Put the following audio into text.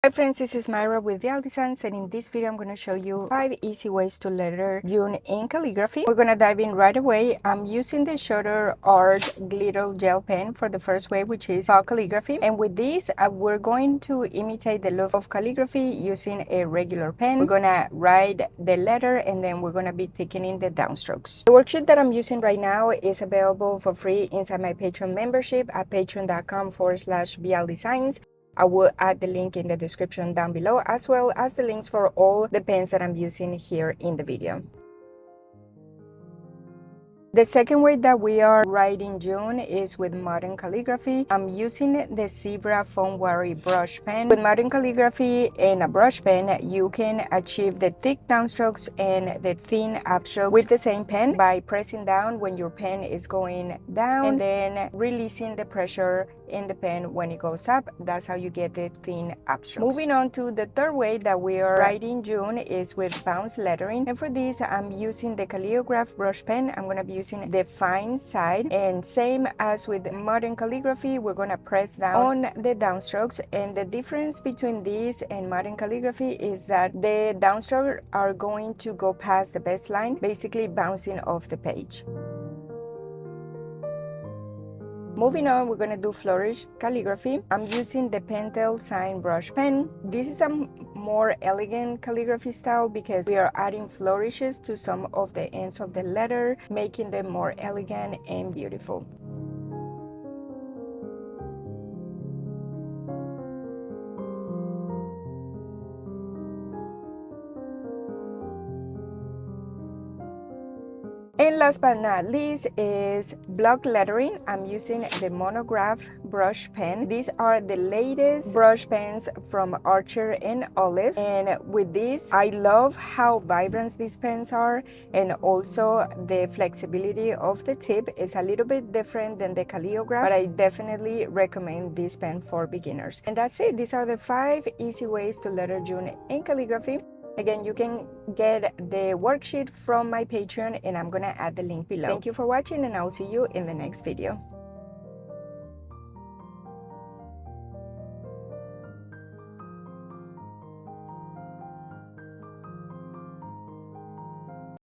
Hi friends, this is Myra with Vial Designs, and in this video I'm going to show you 5 easy ways to letter June in calligraphy. We're going to dive in right away. I'm using the Shutter Art Glitter Gel Pen for the first way, which is Faux Calligraphy. And with this, we're going to imitate the look of calligraphy using a regular pen. We're going to write the letter and then we're going to be thickening the downstrokes. The worksheet that I'm using right now is available for free inside my Patreon membership at patreon.com/Vial Designs. I will add the link in the description down below, as well as the links for all the pens that I'm using here in the video. The second way that we are writing June is with Modern Calligraphy. I'm using the Zebra Funwari brush pen. With Modern Calligraphy and a brush pen, you can achieve the thick downstrokes and the thin upstrokes with the same pen by pressing down when your pen is going down and then releasing the pressure in the pen when it goes up. That's how you get the thin upstrokes. Moving on to the third way that we are writing June is with bounce lettering. And for this, I'm using the Calliograph brush pen. I'm going to be using the fine side, and same as with Modern Calligraphy, we're going to press down on the downstrokes. And the difference between this and Modern Calligraphy is that the downstrokes are going to go past the best line, basically bouncing off the page. Moving on, we're going to do Flourished Calligraphy. I'm using the Pentel sign brush pen. This is a more elegant calligraphy style because we are adding flourishes to some of the ends of the letter, making them more elegant and beautiful. And last but not least is block lettering. I'm using the Monograph brush pen. These are the latest brush pens from Archer and Olive. And with this, I love how vibrant these pens are, and also the flexibility of the tip is a little bit different than the Calliograph, but I definitely recommend this pen for beginners. And that's it. These are the 5 easy ways to letter June in calligraphy. Again, you can get the worksheet from my Patreon, and I'm gonna add the link below. Thank you for watching, and I'll see you in the next video.